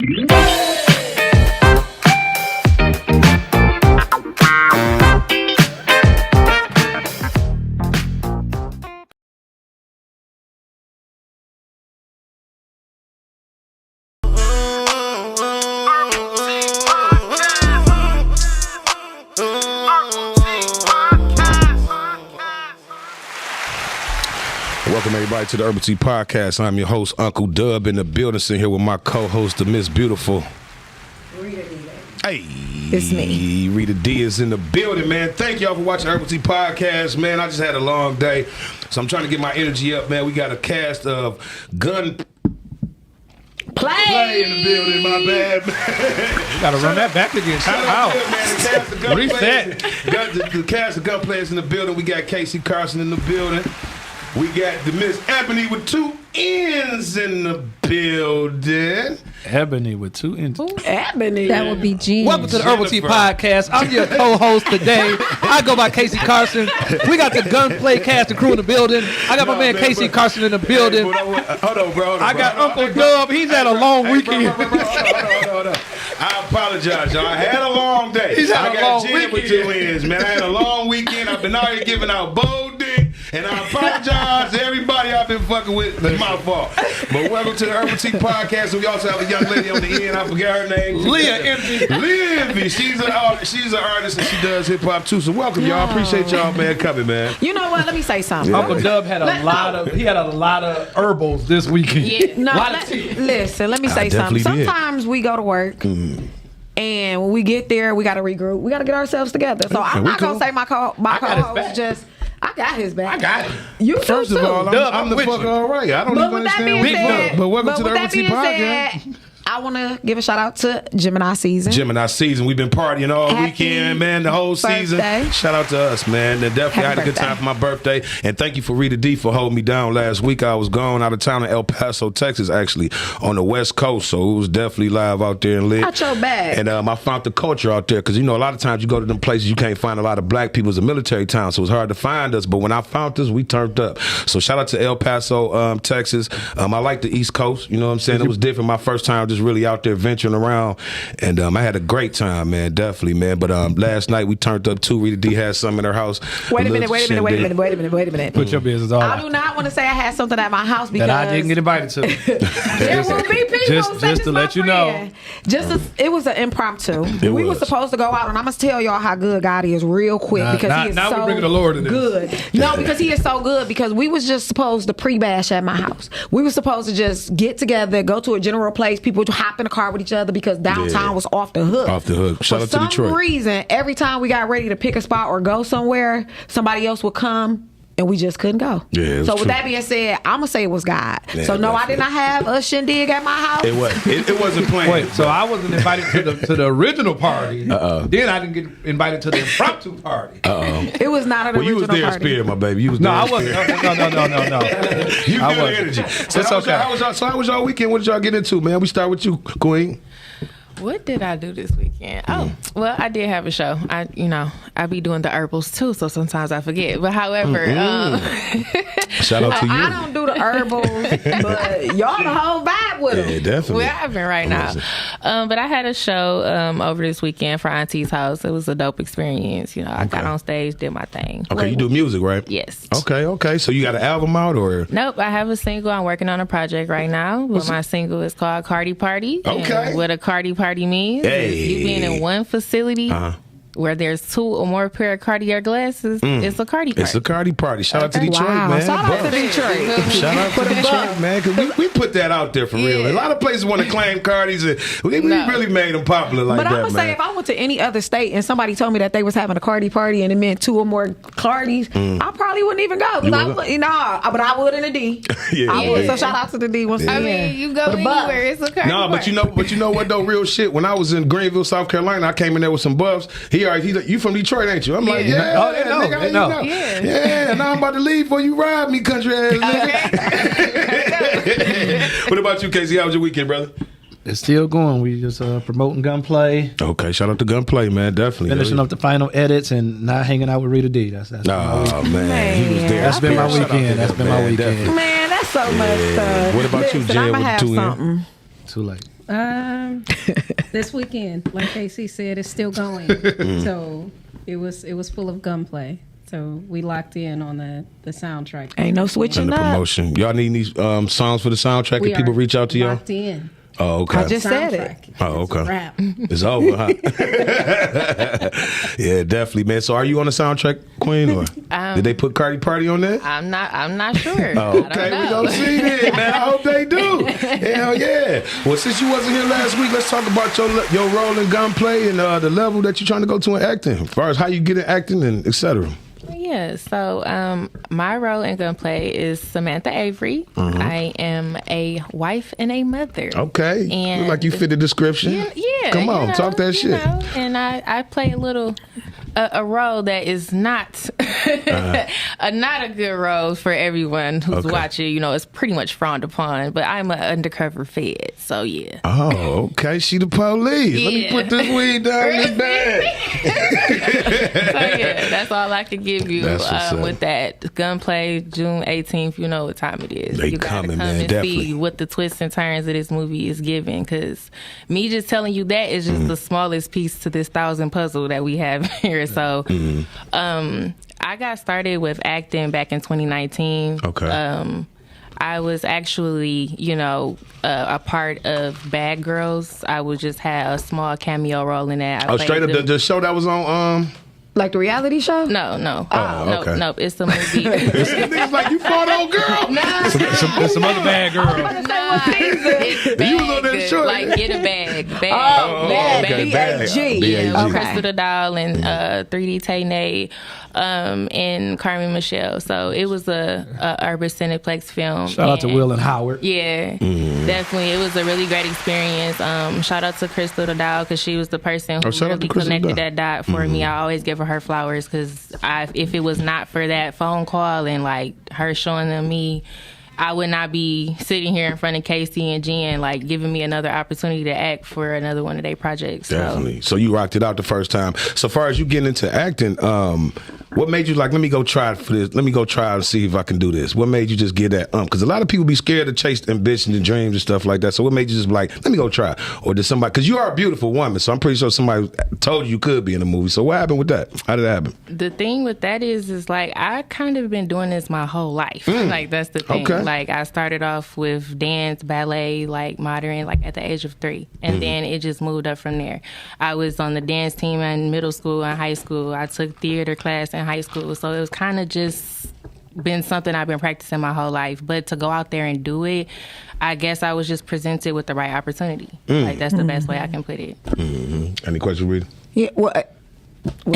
Welcome everybody to the Urbal Tea Podcast. I'm your host, Uncle Dub, in the building, sitting here with my co-host, the Miss Beautiful. Rita D. Hey, it's me. Rita D is in the building, man. Thank y'all for watching the Urbal Tea Podcast, man. I just had a long day, so I'm trying to get my energy up, man. We got a cast of gun play in the building, my bad, man. You gotta run that back again. Shout out. Reset. The cast of gun players in the building. We got Casey Carson in the building. We got the Miss Ebony with two N's in the building. Ebony with two N's. Ebony. That would be Jean. Welcome to the Urbal Tea Podcast. I'm your co-host today. I go by Casey Carson. We got the Gunplay cast and crew in the building. I got my man Casey Carson in the building. Hold on, bro. I got Uncle Dub. He's had a long weekend. Hold on. I apologize, y'all. I had a long day. I got Jen with two N's, man. I had a long weekend. I've been out here giving out bold dick. And I apologize to everybody I've been fucking with. It's my fault. But welcome to the Urbal Tea Podcast. And we also have a young lady on the end. I forgot her name. Leah Envy. Leah Envy. She's an artist and she does hip hop too. So welcome, y'all. Appreciate y'all, man, coming, man. You know what? Let me say something. Yeah. Uncle Dub had a lot of herbals this weekend. Yeah, no, listen, let me say something. Sometimes we go to work. And when we get there, we got to regroup. We got to get ourselves together. So I'm not going to say my co-host just... I got his back. I got it. You First of all, I'm the fuck all right. I don't even understand what you're doing. But welcome to the Urbal Tea Podcast. I want to give a shout out to Gemini Season. Gemini Season. We've been partying all weekend, man, the whole season. Shout out to us, man. And definitely had a good time for my birthday. And thank you for Rita D for holding me down last week. I was gone out of town in El Paso, Texas, actually, on the West Coast. So it was definitely live out there and lit. Got your bag. And I found the culture out there because, you know, a lot of times you go to them places, you can't find a lot of black people. It's a military town, so it's hard to find us. But when I found us, we turned up. So shout out to El Paso, Texas. I like the East Coast. You know what I'm saying? It was different. My first time just really out there venturing around, and I had a great time, man, definitely, man. But last night we turned up too. Rita D had some in her house. Wait a minute. Put your business on. I do not want to say I had something at my house because that I didn't get invited to. There will be people just to let you know. It was an impromptu. We were supposed to go out, and I'm gonna tell y'all how good God is real quick because he is so we're bringing the Lord in this. Good. No, because he is so good. Because we was just supposed to pre-bash at my house. We were supposed to just get together, go to a general place. People would hop in the car with each other because downtown was off the hook. Off the hook. Shout out to Detroit. For some reason, every time we got ready to pick a spot or go somewhere, somebody else would come. And we just couldn't go. Yeah, so with that being said, I'm gonna say it was God. Yeah, so no, I did not have a shindig at my house. It wasn't planned. Wait, so I wasn't invited to the original party. Then I didn't get invited to the impromptu party. It was not an original party. You was there, spirit, my baby. You was no, there. I wasn't. No. You good energy. So how was y'all weekend? What did y'all get into, man? We start with you, Queen. What did I do this weekend? Oh, well, I did have a show. I be doing the herbals too, so sometimes I forget. But however, shout out to you. I don't do the herbals, but y'all the whole vibe with them. Yeah, definitely. We're having right now. But I had a show over this weekend for Auntie's house. It was a dope experience. I got on stage, did my thing. Okay, you do music, right? Yes. Okay. So you got an album out or? Nope, I have a single. I'm working on a project right now. My single is called Cardi Party. Okay. And what a Cardi Party means is you being in one facility where there's two or more pair of Cartier glasses. It's a Cardi Party. It's a Cardi Party. Shout out to Detroit, man. Shout out to Detroit. Shout out to Detroit, man. Because we put that out there for real. A lot of places want to claim Cardis. And we really made them popular like that, man. But I'm going to say, if I went to any other state and somebody told me that they was having a Cardi Party and it meant two or more Cardis, I probably wouldn't even go. But I would in a D. I would. So shout out to the D once again. I mean, you go anywhere, it's a Cardi Party. But you know what though, real shit. When I was in Greenville, South Carolina, I came in there with some buffs. He's like, you from Detroit, ain't you? I'm like, yeah. They know. Yeah, now I'm about to leave before you ride me, country ass nigga. What about you, Casey? How was your weekend, brother? It's still going. We just promoting Gunplay. Okay, shout out to Gunplay, man. Definitely. Finishing up the final edits and not hanging out with Rita D. That's man. He was there. That's been my weekend. Definitely. Man, that's so much stuff. What about you, Jen? I'm going to have something. Too late. This weekend, like Casey said, it's still going. So it was full of gunplay. So we locked in on the soundtrack. Ain't no switching and the up. promotion. Y'all need these songs for the soundtrack? We Can people reach out to y'all? Locked in. Oh, okay. I just said it. Oh, okay. It's a wrap. It's over, huh? Yeah, definitely, man. So, are you on the soundtrack, Queen, or did they put Cardi Party on there? I'm not sure. Oh, okay, we gonna see then, man. I hope they do. Hell yeah. Well, since you wasn't here last week, let's talk about your role in gunplay and the level that you're trying to go to in acting, as far as how you get in acting and etc. Yeah, so my role in Gunplay is Samantha Avery. I am a wife and a mother. Okay. And look like you fit the description. Yeah. Come on, talk that shit. And I play a role that is not not a good role for everyone who's watching. You know, it's pretty much frowned upon. But I'm an undercover fed, so yeah. Oh, okay. She the police. Yeah. Let me put this weed down in this bag. So yeah, that's all I can give you with that. Gunplay, June 18th. You know what time it is. They you gotta coming, come man, and definitely. see what the twists and turns of this movie is giving. Because me just telling you that is just the smallest piece to this 1,000 puzzle that we have here. So, I got started with acting back in 2019. Okay. I was actually, a part of Bad Girls. I would just have a small cameo role in that. Oh, straight up the show that was on. Like the reality show? No. okay. No. It's the movie. Niggas like you fought old girl. There's some other bad girls. It's You was on that Bag, show. like Get a Bag. okay, B-A-G. B-A-G. Crystal the Doll and 3D Tay and Carmen Michelle. So it was a Urban Cineplex film. Shout out to Will and Howard. Yeah, definitely. It was a really great experience. Shout out to Crystal the Doll because she was the person who shout out to really Crystal connected Doll. that dot for me. I always give her flowers because if it was not for that phone call and like her showing them me, I would not be sitting here in front of Casey and Jen, like giving me another opportunity to act for another one of their projects. Definitely. So you rocked it out the first time. So far as you getting into acting, what made you like, let me go try it for this. Let me go try and see if I can do this. What made you just get that Because a lot of people be scared to chase ambitions and dreams and stuff like that. So what made you just be like, let me go try it? Or did somebody, because you are a beautiful woman, so I'm pretty sure somebody told you could be in a movie. So what happened with that? How did it happen? The thing with that is like, I kind of been doing this my whole life. Like, that's the thing. Okay. Like, I started off with dance, ballet, like modern, like at the age of 3. And then it just moved up from there. I was on the dance team in middle school and high school. I took theater class in high school. So it was kind of just been something I've been practicing my whole life. But to go out there and do it, I guess I was just presented with the right opportunity. Like, that's the best way I can put it. Any questions, Rita? Yeah, well,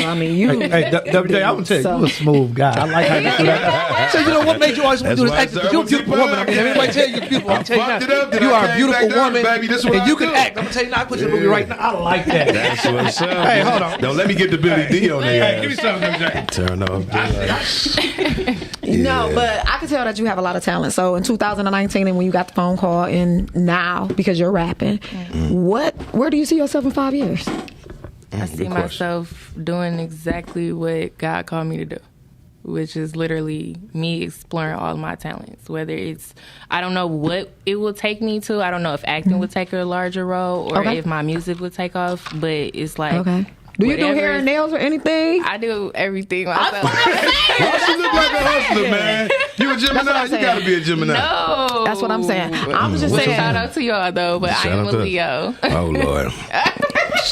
I mean, you. Hey, WJ, I'm gonna tell you, you a smooth guy. I like how you do that. So you know what made you always want to do this That's acting? why You're a beautiful woman. I mean, everybody tell you you're beautiful. I'm telling fucked you it up, now, then you I are a came beautiful back down, woman, baby. This is what and I you can do. act. I'm gonna tell you now, I put you in the movie right now. I like that. That's what's up. Hey, hold on. Don't let me get the Billy D on there. Give me something, WJ. Turn off. No, but I can tell that you have a lot of talent. So in 2019, and when you got the phone call, and now because you're rapping, where do you see yourself in 5 years? I see myself doing exactly what God called me to do, which is literally me exploring all my talents. Whether it's, I don't know what it will take me to. I don't know if acting would take a larger role or if my music would take off, but it's like, do you do hair and nails or anything? I do everything myself. Why she look like a hustler, man? You a Gemini? You gotta be a Gemini. No. That's what I'm saying. I'm just saying. Shout out to y'all, though, but I am a Leo. Oh, Lord.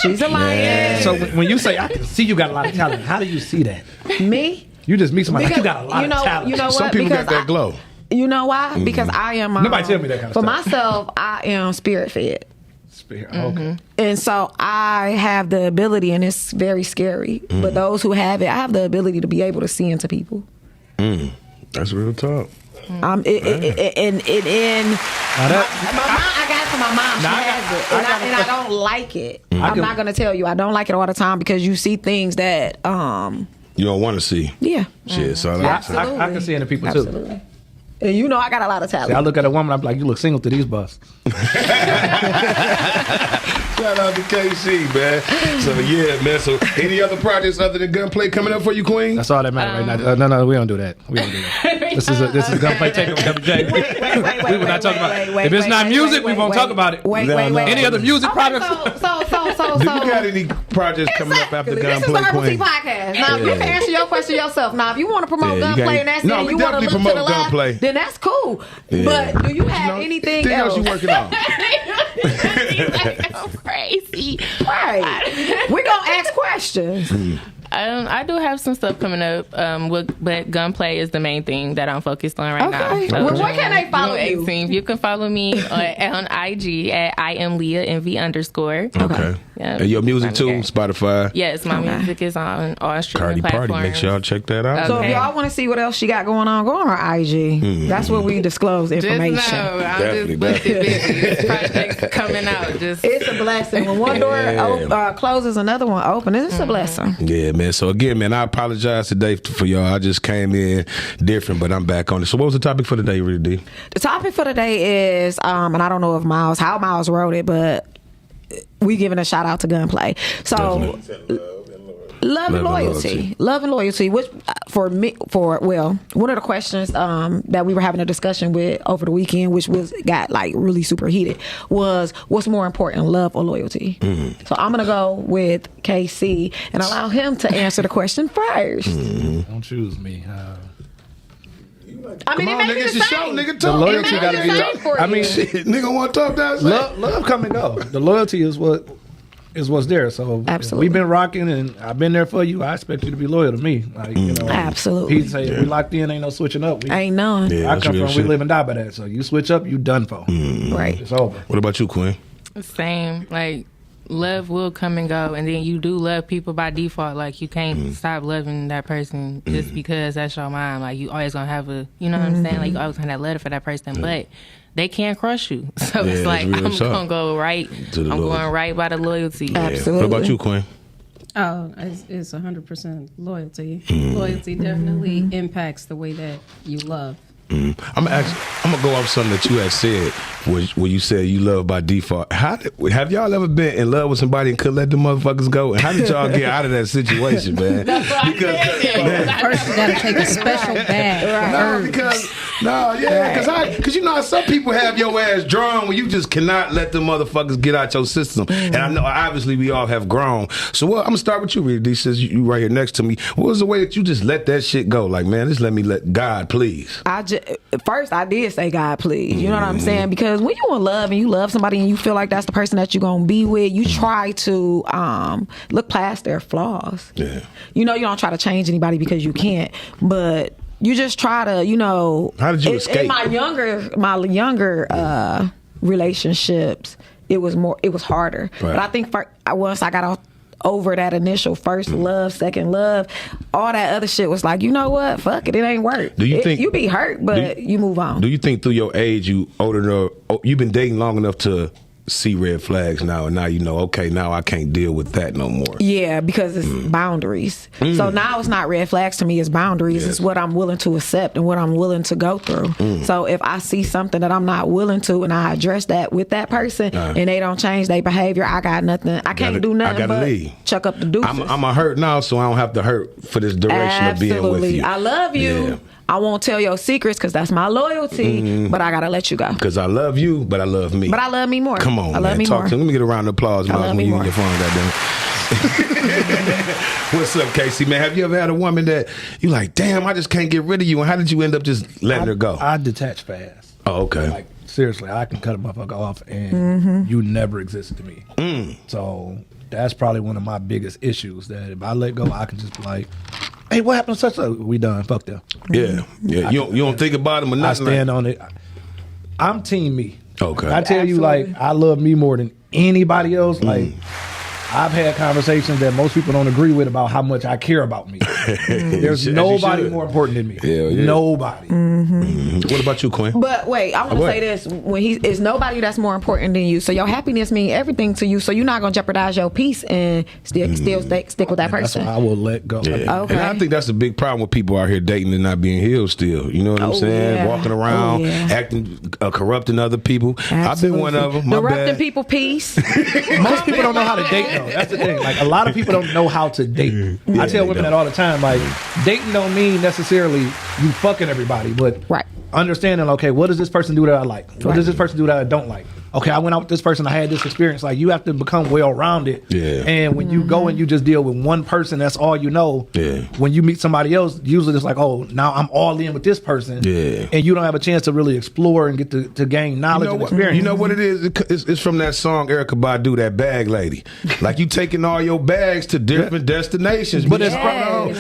She's a lion. So when you say, I can see you got a lot of talent, how do you see that? Me? You just meet somebody like, you got a lot of talent. You know what? Some people got that glow. You know why? Because I am. Nobody tell me that kind of for stuff. myself, I am spirit fed. Okay. And so I have the ability, and it's very scary, but those who have it, I have the ability to be able to see into people. That's real talk. My mom, I got it from my mom. She has it, and I don't like it. I'm not gonna tell you I don't like it all the time because you see things that You don't want to see. yeah, Shit, so I can see it in people too. absolutely. And you know I got a lot of talent. See, I look at a woman, I'm like, you look single to these busts. Shout out to KC, man. So yeah, man. So any other projects other than Gunplay coming up for you, Queen? That's all that matters right now. No, we don't do that. This is a Gunplay takeover. WJ. We were not talking about it. If it's not music, we won't talk about it. Wait. Any other music products? So. Do you got any projects coming up after Gunplay, This is the Urbal Tea Queen? Podcast. Now, you can answer your question yourself. Now, if you want to promote Gunplay and that's it, and you want to look to the Gunplay. left, then that's cool. Yeah. But do you have anything else? you working on? I'm crazy. Right. We're going to ask questions. I do have some stuff coming up, but Gunplay is the main thing that I'm focused on right now. So, well, where can they follow you? 18th. You can follow me on IG at IamLeahMV_. Okay. Yeah. And your music too, Spotify. Yes, my music is on all streaming Cardi platforms. Party. Make sure y'all check that out. So if y'all want to see what else she got going on, go on her IG. That's where we disclose information. Just know, I'm just busy. Projects coming out. It's a blessing. When one door closes, another one opens. It's a blessing. Yeah, man. So again, man, I apologize today for y'all. I just came in different, but I'm back on it. So what was the topic for today, Rita D? The topic for today is, and I don't know if how Miles wrote it, but we giving a shout out to Gunplay. So love and loyalty, which one of the questions that we were having a discussion with over the weekend, which got like really super heated, was what's more important, love or loyalty? So I'm gonna go with KC and allow him to answer the question first. Don't choose me. I mean, it may be the same. Nigga, The talk. loyalty got to be. I mean, Nigga want to talk that? love come and go. The loyalty is what's there. So Absolutely. we've been rocking, and I've been there for you. I expect you to be loyal to me. Like, Absolutely. He say we locked in, ain't no switching up. Ain't none. Yeah, I come from, we live and die by that. So you switch up, you done for. Right. It's over. What about you, Queen? Same. Like, love will come and go, and then you do love people by default. Like, you can't stop loving that person just because that's your mom. Like, you always gonna have a, you know what I'm saying? Like, you always have that letter for that person, but they can't crush you. So it's like, I'm gonna go right. I'm going right by the loyalty. Absolutely. What about you, Queen? Oh, it's 100% loyalty. Loyalty definitely impacts the way that you love. I'm gonna go off something that you had said, where you said you love by default. Have y'all ever been in love with somebody and couldn't let them motherfuckers go? And how did y'all get out of that situation, man? First, you gotta take a special bag. Because you know how some people have your ass drawn when you just cannot let them motherfuckers get out your system. And I know obviously we all have grown. So I'm gonna start with you, Rita D, since you right here next to me. What was the way that you just let that shit go? Like, man, just let me let God, please. First, I did say God, please. You know what I'm saying? Because when you in love and you love somebody and you feel like that's the person that you're gonna be with, you try to look past their flaws. Yeah. You know, you don't try to change anybody because you can't, but you just try to, you know. How did you escape? In my younger relationships, it was harder. Right. But I think once I got over that initial first love, second love, all that other shit was like, you know what? Fuck it, it ain't work. Do you think you be hurt, but you move on? Do you think through your age, you've been dating long enough to see red flags now, and now you know, okay, now I can't deal with that no more? Yeah, because it's boundaries. So now it's not red flags to me, it's boundaries. Yes. It's what I'm willing to accept and what I'm willing to go through. So if I see something that I'm not willing to and I address that with that person and they don't change their behavior, I got nothing. I can't do nothing but leave. Chuck up the deuces. I'm a hurt now, so I don't have to hurt for this duration of being with you. I love you. Yeah. I won't tell your secrets because that's my loyalty, but I gotta let you go. Because I love you, but I love me. But I love me more. Come on, I love me more. Let me get a round of applause when you use your phone, goddamn. What's up, Casey, man? Have you ever had a woman that you like, damn, I just can't get rid of you, and how did you end up just letting her go? I detach fast. Oh, okay. Like, seriously, I can cut a motherfucker off, and you never existed to me. So that's probably one of my biggest issues, that if I let go, I can just be like, hey, what happened to such a? We done. Fuck them. Yeah. You don't think about them or nothing. I stand on it. I'm team me. Okay. I tell you, like, I love me more than anybody else. Like, I've had conversations that most people don't agree with about how much I care about me. There's nobody more important than me. Hell yeah. Nobody. What about you, Queen? But wait, I want to say this: when it's nobody that's more important than you. So your happiness means everything to you. So you're not gonna jeopardize your peace and still stick with that person. That's why I will let go. Yeah. Okay. And I think that's a big problem with people out here dating and not being healed still. You know what I'm saying? Yeah. Walking around, acting, corrupting other people. Absolutely. I've been one of them. My Corrupting bad. people peace. Most people don't know how to date though. That's the thing. Like a lot of people don't know how to date. I tell women that all the time. Like dating don't mean necessarily you fucking everybody, but understanding, okay, what does this person do that I like? What does this person do that I don't like? Okay, I went out with this person, I had this experience. Like you have to become well-rounded. Yeah. And when you go and you just deal with one person, that's all you know. Yeah. When you meet somebody else, usually it's like, oh, now I'm all in with this person. Yeah. And you don't have a chance to really explore and get to gain knowledge and experience. You know what it is? It's from that song Erykah Badu, that bag lady. Like you taking all your bags to different destinations. But it's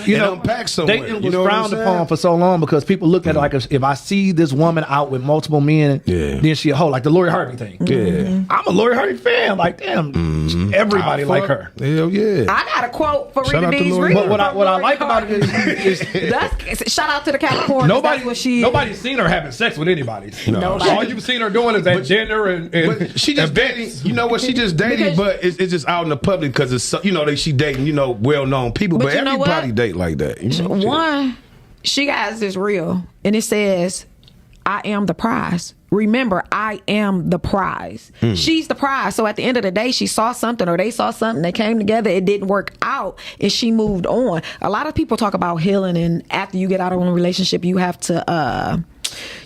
you know, unpack somewhere. Dating was frowned upon for so long because people look at it like if I see this woman out with multiple men, then she a hoe, like the Lori Harvey thing. Yeah, I'm a Lori Harvey fan. Like, damn, everybody like her. Hell yeah! I got a quote for Rita D's reading. But what I like about it is shout out to the Capricorn. Nobody's seen her having sex with anybody. No. All you've seen her doing is at dinner and she just dating. You know what? She just dating, but it's just out in the public because it's she dating well known people. But everybody date like that. You know? One, she got this reel, and it says, "I am the prize." Remember, I am the prize. She's the prize. So at the end of the day, she saw something or they saw something. They came together. It didn't work out, and she moved on. A lot of people talk about healing, and after you get out of a relationship, you have to.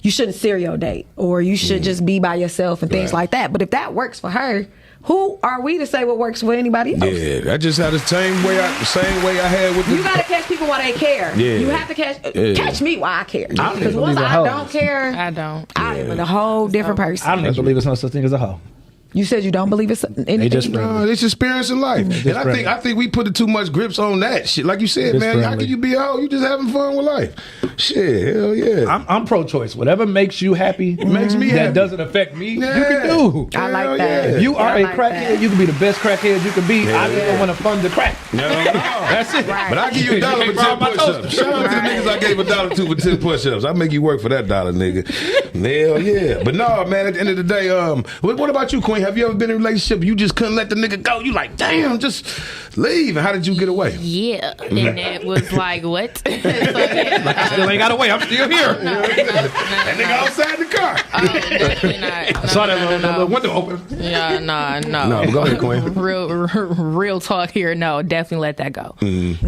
You shouldn't serial date, or you should just be by yourself and things like that. But if that works for her, who are we to say what works for anybody else? Yeah, I just had the same way I had with. You gotta catch people while they care. Yeah. You have to catch me while I care. Because once I don't care, I don't. I'm a whole different person. I don't even believe it's no such thing as a hoe. You said you don't believe it's anything. It's experience in life, and I think we put too much grips on that shit. Like you said, man, how can you be a hoe? You just having fun with life. Shit, hell yeah. I'm pro-choice. Whatever makes you happy, makes me happy. That doesn't affect me. Yeah. You can do. I like that. If you are a crackhead, you can be the best crackhead you can be. I just don't want to fund the crack. No. That's it. Right. But I give you $1 for 10 push-ups. Shout out to the niggas I gave $1 to for 10 push-ups. I make you work for that $1, nigga. Hell yeah. But no, man. At the end of the day, what about you, Queen? Have you ever been in a relationship you just couldn't let the nigga go? You like, damn, just leave. And how did you get away? Yeah, and that was like, what? So, I still ain't got away. I'm still here. That nigga outside the car. Definitely not. I saw that little window open. Yeah, no. No, go ahead, Queen. Real talk here. No, definitely let that go.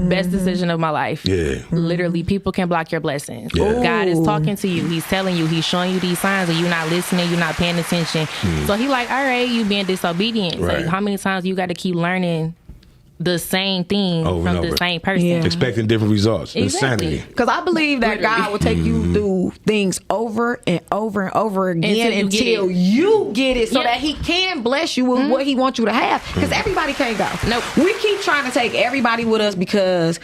Best decision of my life. Yeah. Literally, people can block your blessings. Yeah. God is talking to you. He's telling you. He's showing you these signs, and you're not listening. You're not paying attention. So he like, all right, you being disobedient. Right. So how many times you got to keep learning the same thing from the same person, expecting different results? Exactly. Insanity. Because I believe that God will take you through things over and over and over again until you get it, so that He can bless you with what He wants you to have. Because everybody can't go. Nope. We keep trying to take everybody with us because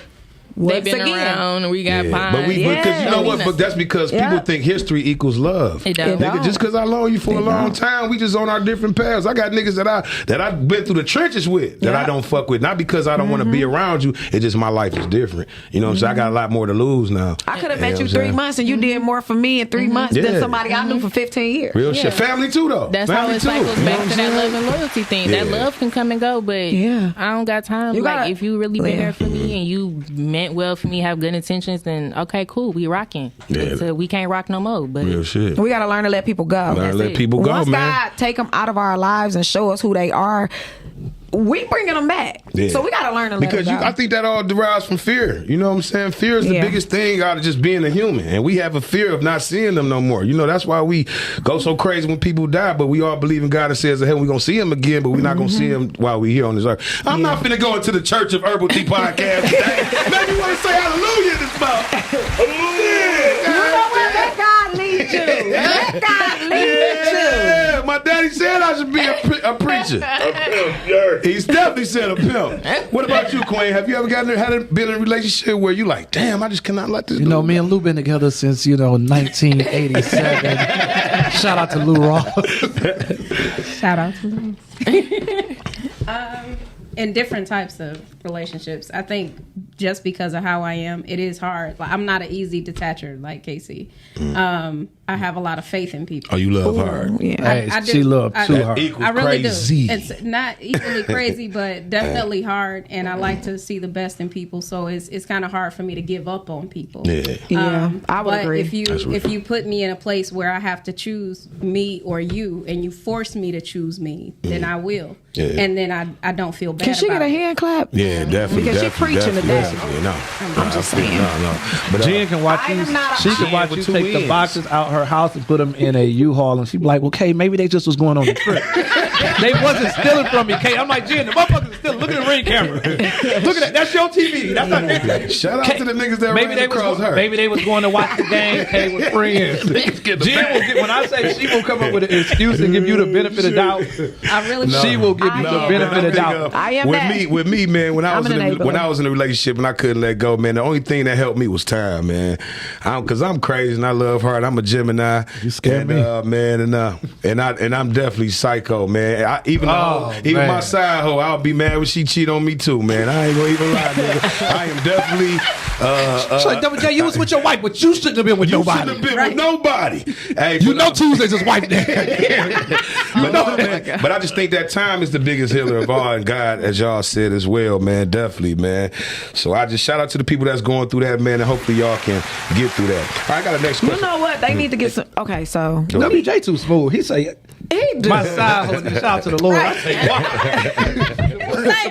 they've been around. We got pine. But because you know what? But that's because people think history equals love. It don't. Nigga, just because I known you for a long time, we just on our different paths. I got niggas that I've been through the trenches with that I don't fuck with. Not because I don't want to be around you. It's just my life is different. You know what I'm saying? I got a lot more to lose now. I could have met you 3 months and you did more for me in 3 months than somebody I knew for 15 years. Real shit. Family too, though. That's family how it cycles back to that love and loyalty thing. That love can come and go, but I don't got time. Like, if you really been there for me and you meant well for me, have good intentions, then okay, cool, we rocking. So we can't rock no more. But real shit. We gotta learn to let people go. Once God take them out of our lives and show us who they are, we bringing them back. So we gotta learn to let them go. I think that all derives from fear. You know what I'm saying? Fear is the biggest thing out of just being a human, and we have a fear of not seeing them no more. You know, that's why we go so crazy when people die, but we all believe in God and says, "Hey, we're gonna see him again," but we're not gonna see him while we're here on this earth. I'm not finna go into the Church of Urbal Tea Podcast today. Maybe you want to say hallelujah in this mouth. You know where that God leads you. Let God lead you. My daddy said I should be a preacher. He's definitely said a pimp. What about you, Queen? Have you ever been in a relationship where you like, damn, I just cannot let this go? Me and Lou been together since 1987. Shout out to Lou Ross. Shout out to Lou. In different types of relationships, I think just because of how I am. It is hard. Like, I'm not an easy detacher like Casey. I have a lot of faith in people. Oh, you love hard. Yeah. I do. She loves too hard. Equals I really crazy. do. It's not equally crazy, but definitely hard. And I like to see the best in people, so it's kind of hard for me to give up on people. Yeah, I would but agree. if you put me in a place where I have to choose me or you, and you force me to choose me, then I will. Yeah. And then I don't feel bad. Can she get about a it. hand clap? Yeah, definitely. Because she definitely, preaching today. definitely. No, I'm just saying. No. But Jen can watch I you. am not a- She can watch with you two take the ends. boxes out her house and put them in a U-Haul, and she be like, "Well, Kay, maybe they just was going on the trip. They wasn't stealing from me, Kay." I'm like, Jen, the motherfuckers stealing. Look at the ring camera. Look at that. That's your TV. That's not their shout out to the niggas that ran across her. Maybe they was going to watch the game. Kay with friends. Jen will get. When I say she will come up with an excuse and give you the benefit of doubt, I really she will give you the benefit of doubt. I am with that. with me, man. When I I'm was an enabler. when I was in a relationship and I couldn't let go, man. The only thing that helped me was time, man. Because I'm crazy and I love hard. I'm a Gemini. You scared me, man. And I'm definitely psycho, man. Even man. my side hoe, I'll be mad when she cheat on me too, man. I ain't gonna even lie, nigga. I am definitely. She's like, Double J, you was with your wife, but you shouldn't have been with You nobody. shouldn't have been with nobody. Hey, You but, know Tuesdays is wife day. But I just think that time is the biggest healer of all, and God, as y'all said as well, man, definitely, man. So I just shout out to the people that's going through that, man, and hopefully y'all can get through that. All right, I got a next question. You know what? They need to get some. Okay, so WJ too smooth. He say, he do. my side hoe, shout out to the Lord. I say, what?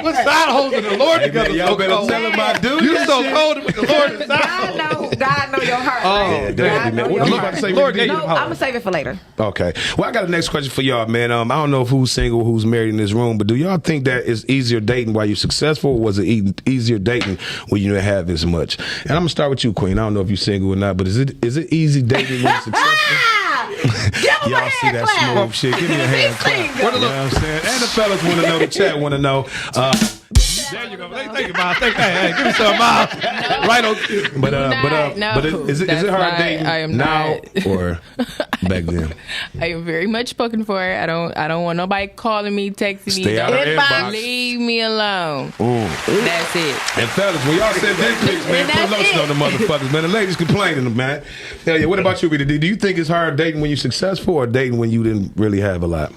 What side hoes and the Lord together? Y'all better tell him I do. You so cold with the Lord and side God know your heart. Oh, right? damn, God man. know What your you about heart. to say? Lord gave you No, the I'm power. gonna save it for later. Okay. Well, I got a next question for y'all, man. I don't know if who's single, who's married in this room, but do y'all think that it's easier dating while you're successful, or was it easier dating when you didn't have as much? And I'm gonna start with you, Queen. I don't know if you're single or not, but is it easy dating when you're successful? Y'all see that smooth shit? Give me a hand clap. You know what I'm saying? And the fellas want to know. The chat want to know. There you go. Think about it. Hey, give me some miles. Right on cue. But No, is it that's hard not- dating I am now not. or back then? I am very much spoken for. I don't want nobody calling me, texting me. Stay out of Don't inbox. leave me alone. That's it. And fellas, when y'all send dick pics, man, put that's lotion it. on the motherfuckers, man. The ladies complaining, man. Hell yeah. What about you, Rita? Do you think it's hard dating when you're successful or dating when you didn't really have a lot?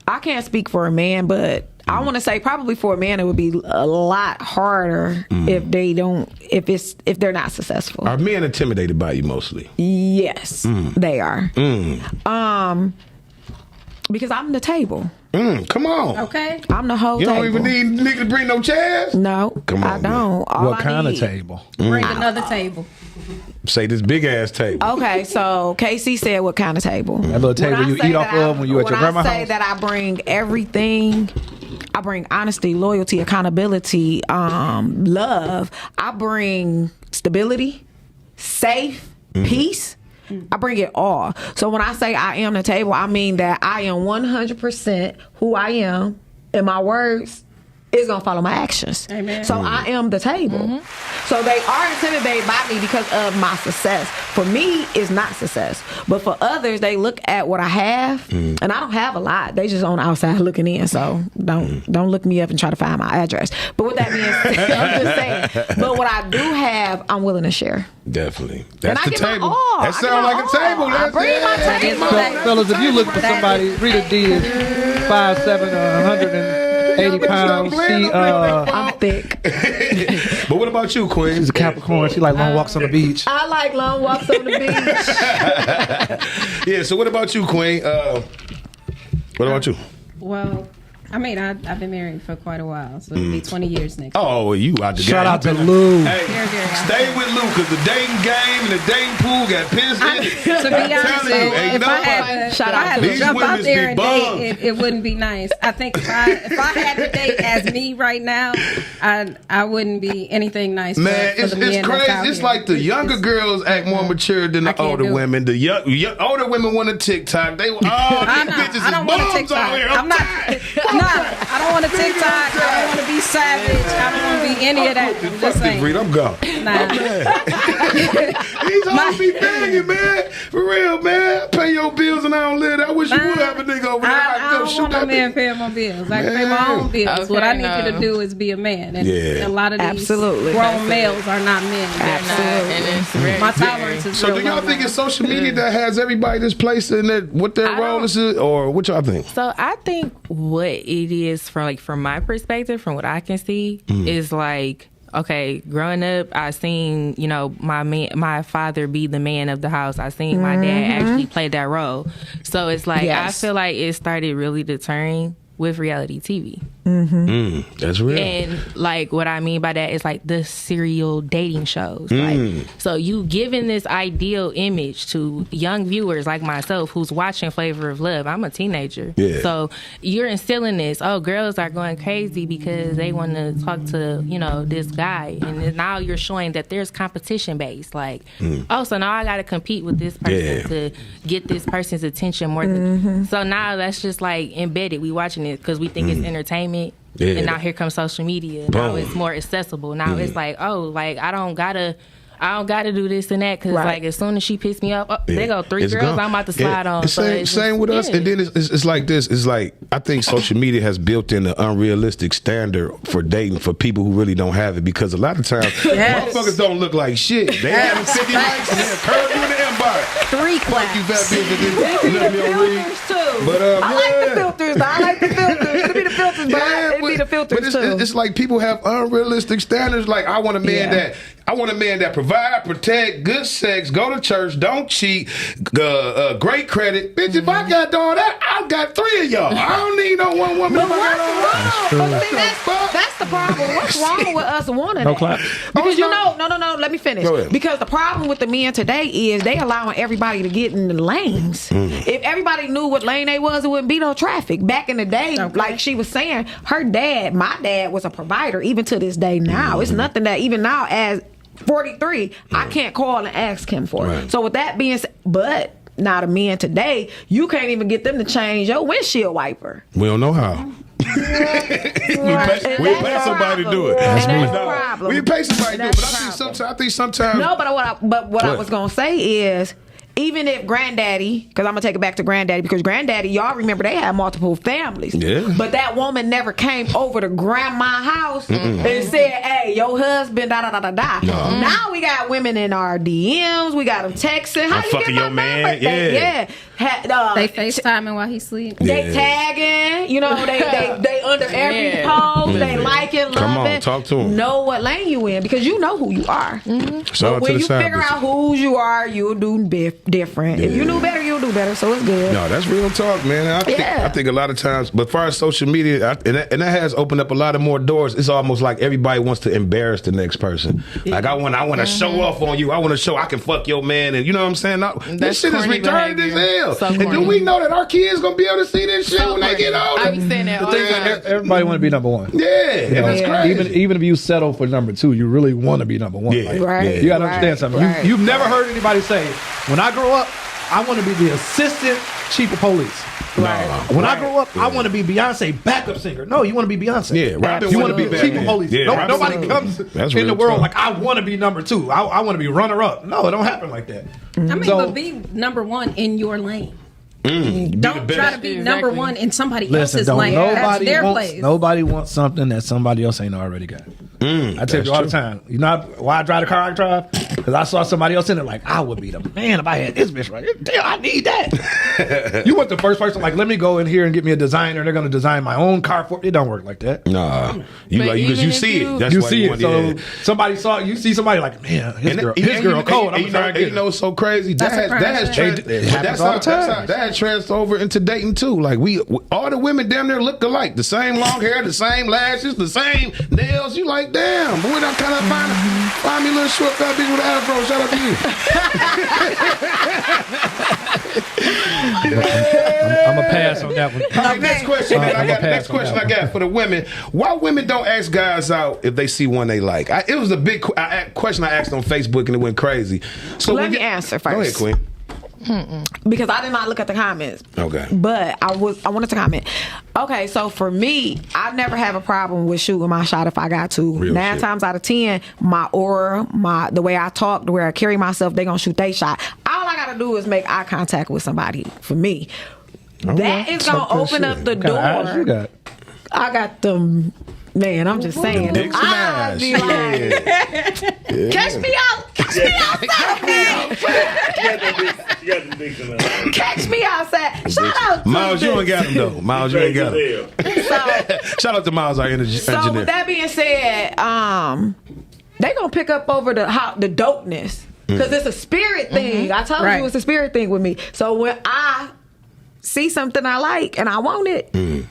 I can't speak for a man, but I want to say probably for a man it would be a lot harder if they're not successful. Are men intimidated by you mostly? Yes, they are. Because I'm the table. Come on. Okay. I'm the whole You table. don't even need nigga to bring no chairs? No, Come on, I don't. All What I kind of need- table? Bring another table. Say this big ass table. Okay, so Casey said what kind of table? That little table When I you say eat off that of when you at your grandma's When I say house? that I bring everything, I bring honesty, loyalty, accountability, love. I bring stability, safe, peace. I bring it all. So when I say I am the table, I mean that I am 100% who I am, and my words is gonna follow my actions. Amen. So I am the table. So they are intimidated by me because of my success. For me, it's not success, but for others, they look at what I have, and I don't have a lot. They just on the outside looking in. So don't look me up and try to find my address. But with that being said, I'm just saying. But what I do have, I'm willing to share. Definitely. And That's I the give my table. all. That I sounds give my like a table. all. I bring my table. So, fellas, if you look for somebody, Rita D is 5'7", 180 pounds. She I'm thick. But what about you, Queen? she's a Capricorn. She like long walks on the beach. I like long walks on the beach. Yeah, so what about you, Queen? What about you? Well, I mean, I've been married for quite a while, so it'll be 20 years next year. Oh, you out the game. Shout out to Lou. Hey, Very, very stay with Lou, because the dating game and the dating pool got pissed in it. To be honest, telling you, ain't if I had nobody- to, Shout if I out had to to these jump women out there be and bummed. date, it wouldn't be nice. I think if I had to date as me right now, I wouldn't be anything nice. Man, for it's the men that's crazy. out It's here. like the younger girls act more mature than I the can't older do it. women. The young older women want a TikTok. They all these bitches I don't is want a bums TikTok. out here. I'm not. No, I don't want a TikTok. I don't want to be savage. I don't want to be any of that. I'm just saying. I'm gone. Nah. He's always be begging, man. For real, man. Pay your bills and I don't live there. I wish you would have a nigga over there. I don't want a man paying my bills. I can pay my own bills. Okay, what I need you to do is be a man. And a lot of these Absolutely. grown males are not men. Absolutely. And it's very My tolerance is So real do y'all low think now. it's social media that has everybody this place in it, what their role is, or what y'all think? So I think what it is from my perspective, from what I can see, is like, okay, growing up, I seen, my father be the man of the house. I seen my dad actually play that role. So it's like, I feel like it started really deterring with reality TV. That's real. And like what I mean by that is like the serial dating shows. Like, so you giving this ideal image to young viewers like myself who's watching Flavor of Love. I'm a teenager. Yeah. So you're instilling this, girls are going crazy because they want to talk to, this guy. And then now you're showing that there's competition based. Like, so now I got to compete with this person to get this person's attention more than. So now that's just like embedded. We watching it because we think it's entertainment. Yeah. And now here comes social media. Boom. Now it's more accessible. Now it's like, I don't gotta do this and that because like as soon as she pissed me off, there go three girls gone. I'm about to slide on. It's same with us. And then it's like this. It's like I think social media has built in an unrealistic standard for dating for people who really don't have it, because a lot of times motherfuckers don't look like shit. They have 50 likes and they'll curve you in the inbox. 3 claps. You fat bitch. Let me read. But I like the filters. I like the filters. It'd be the filters, but it'd be the filters too. It's like people have unrealistic standards. Like I want a man that provide, protect, good sex, go to church, don't cheat, great credit. Bitch, if I got all that, I got 3 of y'all. I don't need no one woman. But that's the problem. What's wrong with us wanting that? clap. Because no, let me finish. Because the problem with the men today is they allowing everybody to get in the lanes. If everybody knew what lane they was, it wouldn't be no traffic. Back in the day, like she was saying, my dad was a provider, even to this day now. It's nothing that even now as 43, I can't call and ask him for. Right. So with that being said, but now the men today, you can't even get them to change your windshield wiper. We don't know how. We pay somebody to do it. That's the problem. We pay somebody to do it. But I think sometimes. No, but what I was gonna say is, even if granddaddy, because I'm gonna take it back to granddaddy, because granddaddy, y'all remember they had multiple families. Yeah. But that woman never came over to grandma's house and said, "Hey, your husband, da da da da da." No. Now we got women in our DMs. We got them texting. How I'm you fucking get my your man. number? Yeah. They FaceTiming while he sleep. They tagging, they under every post, they liking, loving. Come on, talk to 'em. Know what lane you in, because you know who you are. So when you figure out who you are, you'll do different. If you knew better, you'll do better. So it's good. No, that's real talk, man. I think a lot of times, but as far as social media, and that has opened up a lot of more doors. It's almost like everybody wants to embarrass the next person. Like I want to show off on you. I want to show I can fuck your man, and you know what I'm saying. This shit is retarded as hell. So and do we know that our kids gonna be able to see this shit when they get older? I be saying that all the time. Everybody want to be number one. Yeah, that's crazy. Even if you settle for number 2, you really want to be number 1. Yeah. Like, Right. you got to understand something. Right. You've never heard anybody say, when I grow up, I want to be the assistant chief of police. When I grow up, I want to be Beyonce backup singer. No, you want to be Beyonce. Yeah, Robin you want wanna to be be chief of Batman. police. Yeah, Nobody comes That's in the real world talk. like, I want to be number 2. I want to be runner up. No, it don't happen like that. I mean, So- but be number 1 in your lane. Be the Don't best. try to be number 1 in somebody else's Listen, lane. That's their place. nobody wants something that somebody else ain't already got. I tell you all the time. You know why I drive the car I drive? Because I saw somebody else in it like, I would be the man if I had this bitch right here. Damn, I need that. You want the first person like, let me go in here and get me a designer. They're going to design my own car for it. Don't work like that. Nah, you But like because even you if see you- it. That's You why see it. want So somebody saw you see somebody like, man, his girl cold. I'm trying to get know it's so crazy. That happens all the time. That has transferred over into dating too. Like we all the women damn near look alike. The same long hair, the same lashes, the same nails. You like, damn, boy, I'm kind of find me a little short fat bitch with an afro. Shout out to you. I'm a pass on that one. All right, next question. Next question I one. got for the women. Why women don't ask guys out if they see one they like? It was a big question I asked on Facebook and it went crazy. So Let me answer first. Go ahead, Queen. because I did not look at the comments. Okay. But I wanted to comment. Okay, so for me, I never have a problem with shooting my shot if I got to. Real 9 shit. times out of 10, my aura, the way I talk, the way I carry myself, they gonna shoot their shot. All I gotta do is make eye contact with somebody. For me, that is gonna open up the door. Eyes you got? I got them. Man, I'm just saying. Dick smash. Be like, catch me outside. Catch me outside. Shout out to Miles, you ain't got him though. Miles, you ain't got him. So, Shout out to Miles, our engineer. so with that being said, they gonna pick up over the dopeness because it's a spirit thing. I told you it's a spirit thing with me. So when I see something I like and I want it,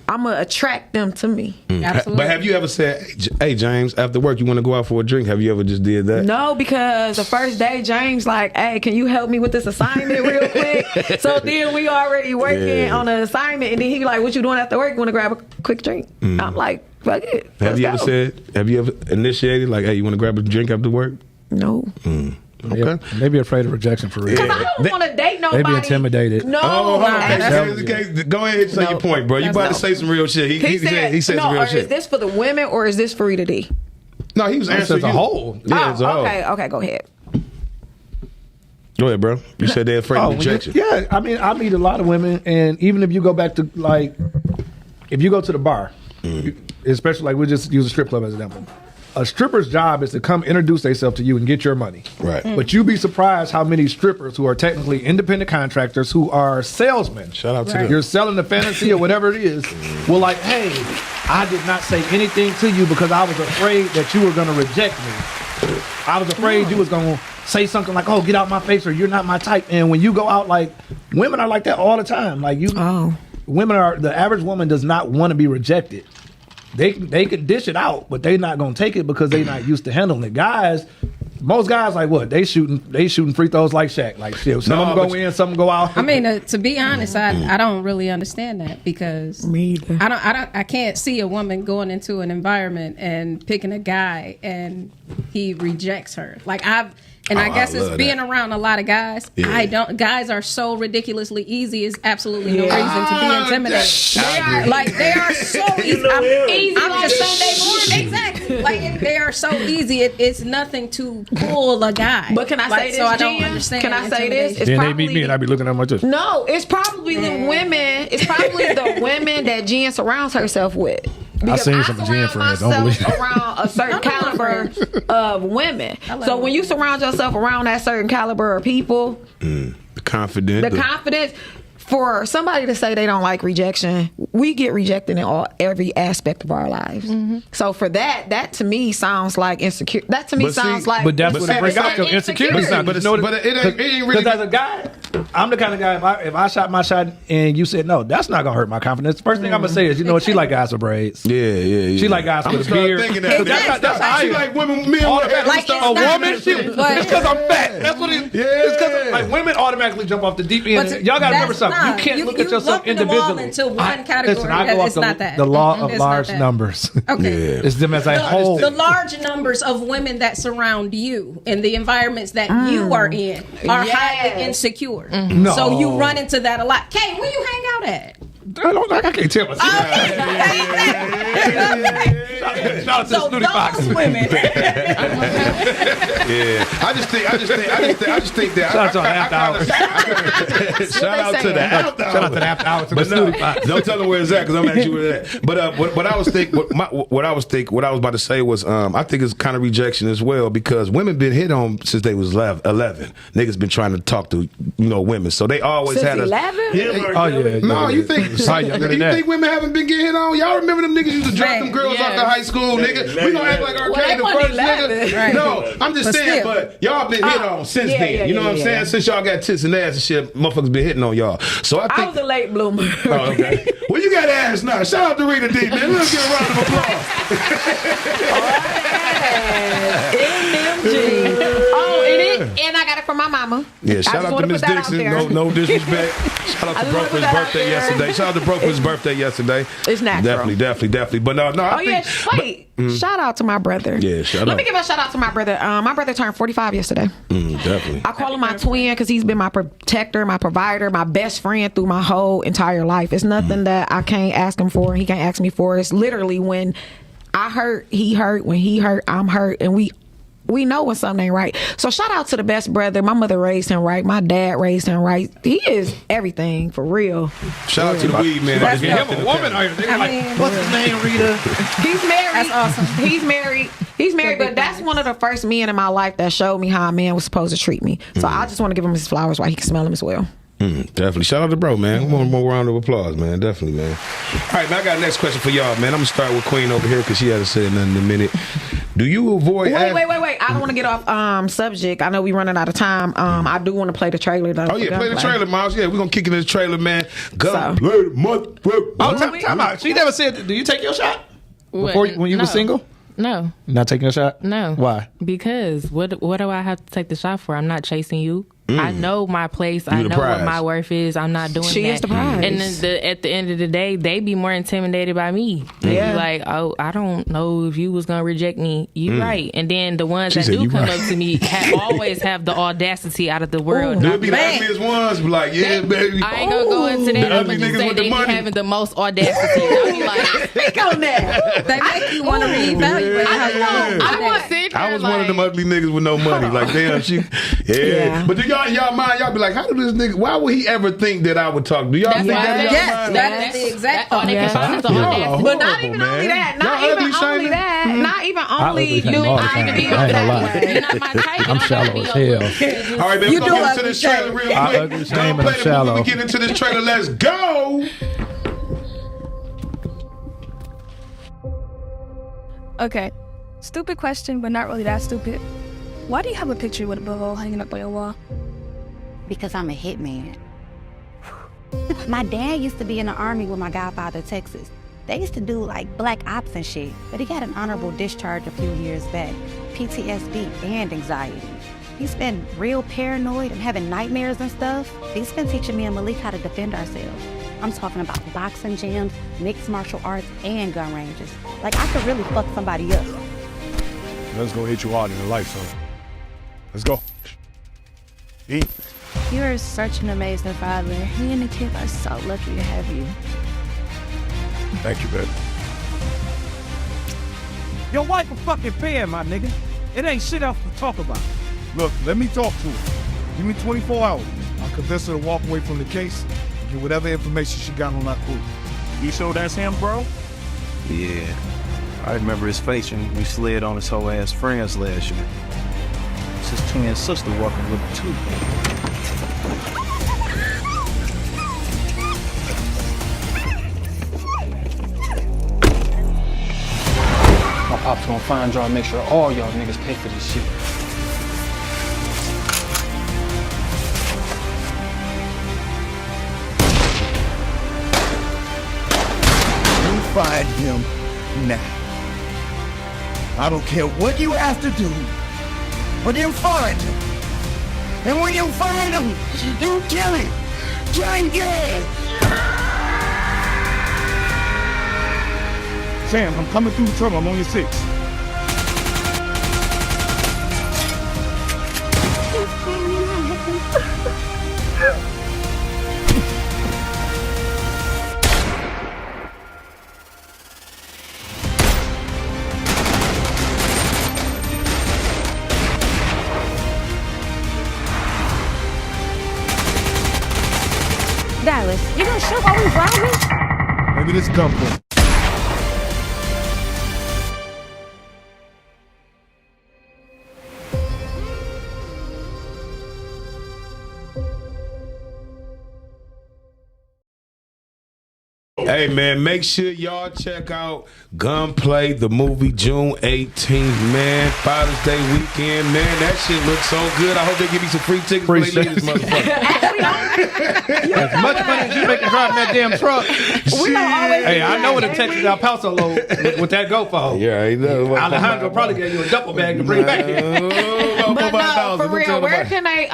I'm gonna attract them to me. Absolutely. But have you ever said, "Hey James, after work, you want to go out for a drink"? Have you ever just did that? No, because the first day James like, "Hey, can you help me with this assignment real quick?" So then we already working on an assignment, and then he like, "What you doing after work? You want to grab a quick drink?" I'm like, "Fuck it." Have you ever said? Have you ever initiated like, "Hey, you want to grab a drink after work"? No. Okay. Maybe afraid of rejection for real. Because I don't want to date nobody. They be intimidated. No. Oh, hold on. actually- Go ahead and say your point, bro. You about to say some real shit. He said some real or shit. is this for the women or is this for Rita D? No, he was answering as a you. whole. Yeah, as a whole. Okay, go ahead. Go ahead, bro. You said they're afraid of rejection. Yeah, I mean, I meet a lot of women, and even if you go back to like, if you go to the bar, especially like we just use a strip club as an example. A stripper's job is to come introduce themselves to you and get your money. Right. But you'd be surprised how many strippers who are technically independent contractors who are salesmen. Shout out to them. You're selling the fantasy or whatever it is. Well, like, hey, I did not say anything to you because I was afraid that you were going to reject me. I was afraid you was going to say something like, oh, get out my face or you're not my type. And when you go out, like, women are like that all the time. Like, the average woman does not want to be rejected. They can dish it out, but they not gonna take it because they not used to handling it. Guys, most guys like what? They shooting free throws like Shaq. Like shit, some of them go in, some go out. I mean, to be honest, I don't really understand that because Me either. I can't see a woman going into an environment and picking a guy and he rejects her. Like I guess it's being around a lot of guys. Yeah. Guys are so ridiculously easy. Is absolutely no reason to be intimidated. They are so easy. I'm just saying exactly. Like they are so easy. It's nothing to pull a guy. But can I say this? So I Jen? don't understand. Can I say this? Then they meet me and I be looking at my just. No, it's probably the women. It's probably the women that Jen surrounds herself with. I seen some Jen friends. Don't believe it. Around a certain caliber of women. So when you surround yourself around that certain caliber of people, the confidence. For somebody to say they don't like rejection, we get rejected in every aspect of our lives. So for that to me sounds like insecure. That to me sounds like. But that's what it brings out your insecurity. But it ain't really. Because as a guy, I'm the kind of guy. If I shot my shot and you said no, that's not gonna hurt my confidence. First thing I'm gonna say is, you know what? She like guys with braids. Yeah. She like guys with a beard. That's how you like women. Men like a woman. It's because I'm fat. That's what it is. It's because like women automatically jump off the deep end. Y'all gotta remember something. You can't look at yourself individually. Into one category. Listen, I go off the law of large numbers. Okay. It's them as a whole. The large numbers of women that surround you and the environments that you are in are highly insecure. No. So you run into that a lot. Kay, where you hang out at? I can't tell myself. Shout out to the Snooty Fox. Women. I just think that. Shout out to the after hours. Shout out to the after hours. Shout out to the after hours. But no, don't tell them where it's at because I'm actually where it's at. But what I was about to say was I think it's kind of rejection as well because women been hit on since they was 11. Niggas been trying to talk to women, so they always Since had 11? Oh yeah. No, you think? Probably younger than You that. think women haven't been getting hit on? Y'all remember them niggas used to drop them girls off to high school, nigga? We gonna act like Arcade the first nigga. Right. No, I'm just saying, but y'all been hit on since then. You know what I'm saying? Since y'all got tits and ass and shit, motherfuckers been hitting on y'all. So I I think. was a late bloomer. Oh, okay. Well, you got ass now. Shout out to Rita D, man. Let's get a round of applause. In them jeans. Oh, and I got it from my my mama. Yeah, shout out to Miss Dixon. No disrespect. Shout out to Bro for his birthday yesterday. Shout out to Bro for his birthday yesterday. It's natural. Definitely. But no, I think. Shout out to my brother. Yeah, Let me give a shout out to my brother. My brother turned 45 yesterday. Definitely. I call him my twin because he's been my protector, my provider, my best friend through my whole entire life. It's nothing that I can't ask him for and he can't ask me for. It's literally when I hurt, he hurt. When he hurt, I'm hurt. And we know when something ain't right. So shout out to the best brother. My mother raised him right. My dad raised him right. He is everything, for real. Shout out to the weed man. That's a woman. What's his name, Rita? He's married. That's awesome. He's married, but that's one of the first men in my life that showed me how a man was supposed to treat me. So I just want to give him his flowers while he can smell them as well. Definitely. Shout out to Bro, man. One more round of applause, man. Definitely, man. All right, man, I got the next question for y'all, man. I'm going to start with Queen over here because she hasn't said nothing in a minute. Do you avoid... Wait. I don't want to get off subject. I know we're running out of time. I do want to play the trailer, though. Oh, yeah, play the trailer, Miles. Yeah, we're going to kick into the trailer, man. Go play the motherfucker. Time out. She never said, do you take your shot? When you were single? No. Not taking a shot? No. Why? Because what do I have to take the shot for? I'm not chasing you. I know my place. I know prize. what my worth is. I'm not doing that. She is the prize. And then at the end of the day, they be more intimidated by me. They be like, oh, I don't know if you was going to reject me. You right. And then the ones that do come up to me always have the audacity out of the world. They'll be the ugliest ones. Be like, yeah, baby. I ain't going to go into that. I'm going to say they be having the most audacity. I'll be like, speak on that. They make you want to reevaluate how you want. I was one of them ugly niggas with no money. Like, damn, But do y'all mind? Y'all be like, how do this nigga? Why would he ever think that I would talk? Do y'all think that? Yes, that's the exact point. But not even only that. Not even only do I feel that way. You're not my type. I'm shallow as hell. All right, man. We're gonna get into this trailer real quick. Ugly shame and I'm shallow. We get into this trailer. Let's go. Okay, stupid question, but not really that stupid. Why do you have a picture with a bubble hanging up on your wall? Because I'm a hitman. My dad used to be in the army with my godfather, Texas. They used to do like black ops and shit, but he got an honorable discharge a few years back. PTSD and anxiety. He's been real paranoid and having nightmares and stuff. He's been teaching me and Malik how to defend ourselves. I'm talking about boxing gyms, mixed martial arts, and gun ranges. Like, I could really fuck somebody up. Let's go hit you hard in the life, son. Let's go. Eat. You are such an amazing father. Me and the kids are so lucky to have you. Thank you, baby. Your wife a fucking fan, my nigga. It ain't shit else to talk about. Look, let me talk to her. Give me 24 hours. I'll convince her to walk away from the case and get whatever information she got on that crew. You sure that's him, bro? Yeah. I remember his face when we slid on his whole ass friends last year. It's his twin sister walking with him too. My pop's gonna find y'all and make sure all y'all niggas pay for this shit. You find him now. I don't care what you have to do, but you find him. And when you find him, you kill him. Try and get him. Sam, I'm coming through the tunnel. I'm on your 6. Dallas, you gonna show while we robbing? Maybe this gunpoint. Hey, man, make sure y'all check out Gunplay, the movie, June 18th, man. Father's Day weekend, man. That shit looks so good. I hope they give you some free tickets before they leave this motherfucker. As much money as you make drive that damn truck. Hey, I know what a Texas El Paso load with that go for. Yeah, I know. Alejandro probably gave you a duffel bag to bring back here. But no, for real, where can they?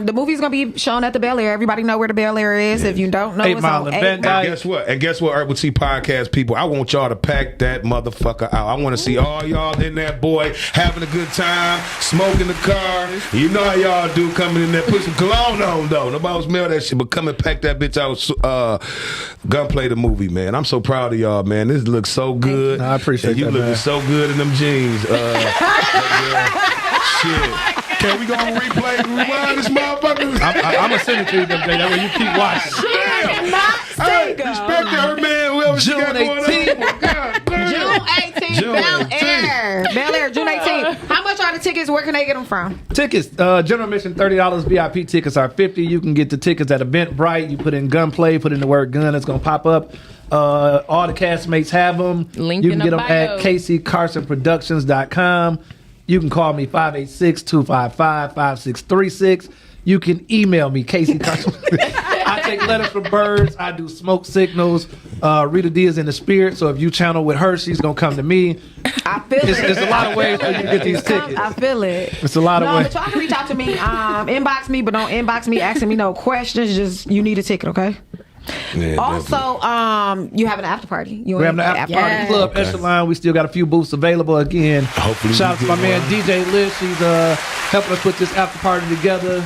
The movie's gonna be shown at the Bel Air. Everybody know where the Bel Air is. If you don't know, it's on 8 And guess what? Urbal Tea Podcast people, I want y'all to pack that motherfucker out. I want to see all y'all in that boy having a good time, smoking the car. You know how y'all do, coming in there, put some cologne on though. Nobody smell that shit, but come and pack that bitch out. Gunplay the movie, man. I'm so proud of y'all, man. This looks so good. I appreciate you that, looking man. so good in them jeans. Shit. Can we go on replay and rewind this motherfucker? I'm gonna send it to you, WJ. That way you keep watching. Hey, respect her, man. Whoever she got going on. June 18th, Bel Air, June 18th. How much are the tickets? Where can they get them from? Tickets, general admission $30. VIP tickets are $50. You can get the tickets at Eventbrite. You put in Gunplay, put in the word gun. It's gonna pop up. All the castmates have them. Link you in can get the them bio. at KCCarsonProductions.com. You can call me 586-255-5636. You can email me, Casey Carson. I take letters from birds. I do smoke signals. Rita D is in the spirit, so if you channel with her, she's going to come to me. I feel it. There's a lot of ways for you to get these tickets. I feel it. It's a lot of ways. But y'all can reach out to me. Inbox me, but don't inbox me asking me no questions. Just, you need a ticket, okay? Yeah, also, you have an after party. We're having an after party. Club Echelon. We still got a few booths available. Again, hopefully shout out to my man DJ Liz. She's helping us put this after party together.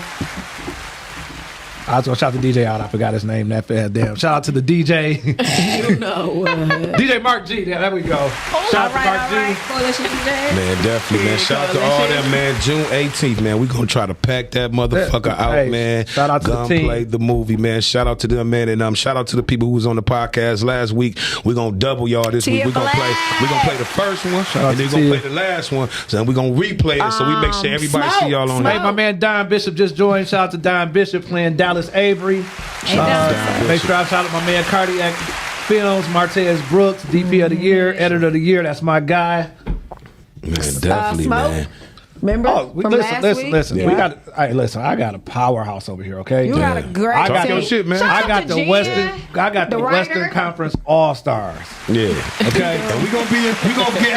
I was gonna shout the DJ out. I forgot his name that fast. Damn. Shout out to the DJ. You know. DJ Mark G. Yeah, there we go. Shout out to Mark G. Coalition DJ. Man, definitely, man. Shout out to all them, man. June 18th, man. We gonna try to pack that motherfucker out, man. Shout out to the team. Gunplay the movie, man. Shout out to them, man, and shout out to the people who was on the podcast last week. We're gonna double y'all this week. We're gonna play the first one, and then we're gonna play the last one. So then we're gonna replay it, so we make sure everybody see y'all on Hey, it. my man Don Bishop just joined. Shout out to Don Bishop playing Dallas Avery. Make sure I shout out my man Cardiac Films, Martez Brooks, DP of the Year, Editor of the Year. That's my guy. Man, definitely, man. Remember? Listen. Yeah. We got. Hey, listen. I got a powerhouse over here. Okay, You got a great I got team. your shit, man. Shout I out got to the Jen, Western. I got the writer. Western Conference All Stars. Yeah. Okay. And we gonna get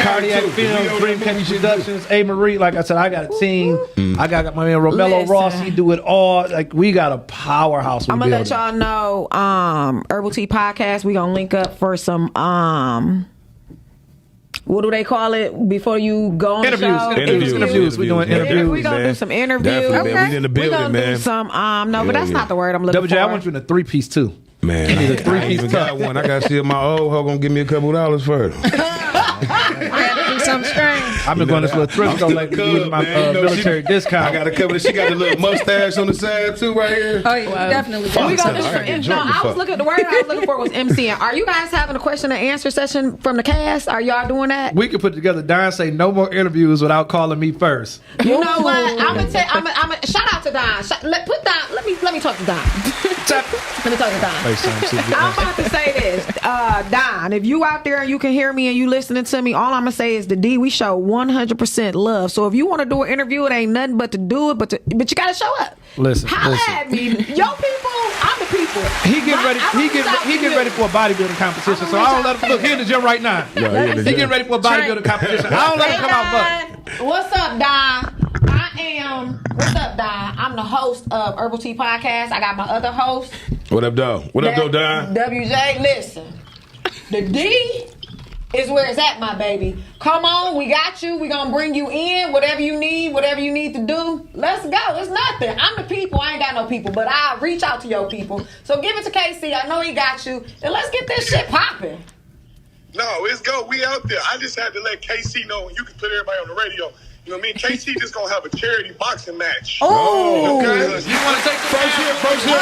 Cardiac Films, Dreamcatcher Productions, A. Marie. Like I said, I got a team. I got my man Romello Listen. Ross. He do it all. Like we got a powerhouse. I'm gonna let y'all know. Urbal Tea Podcast. We gonna link up for some. What do they call it before you go on Interviews. the show? Interviews. We doing interviews. We gonna do some interviews. Definitely, man. We in the building, we gonna man. do some. But that's not the word I'm looking WJ, for. I want you in a 3-piece too. Man, I ain't even got one. I got to see if my old hoe gonna give me a couple $1 for it. Something strange. I've been going to this little thrift store lately using my military discount. I got a couple. She got the little mustache on the side too, right here. Oh, yeah, definitely. We gonna do I was looking. The word I was looking for was MCing. Are you guys having a question and answer session from the cast? Are y'all doing that? We could put together. Don say no more interviews without calling me first. You know what? I'm gonna shout out to Don. Let me talk to Don. Let me talk to Don. I'm about to say this, Don. If you out there and you can hear me and you listening to me, all I'm gonna say is the D. We show 100% love. So if you want to do an interview, it ain't nothing but to do it. But you gotta show up. Listen. At me, yo people. I'm the people. He get ready. He get ready for a bodybuilding competition. So I don't let him look. He in the gym right now. He get ready for a bodybuilding competition. I don't let him come out. What's up, Don? What's up, Don? I'm the host of Urbal Tea Podcast. I got my other host. What up, though? What up, though, Don? WJ, listen. The D is where it's at, my baby. Come on, we got you. We gonna bring you in. Whatever you need to do. Let's go. It's nothing. I'm the people. I ain't got no people, but I'll reach out to your people. So give it to KC. I know he got you. And let's get this shit popping. No, it's go. We out there. I just had to let KC know, and you can put everybody on the radio. You know what I mean? KC just gonna have a charity boxing match. Oh, okay. You want to take the first year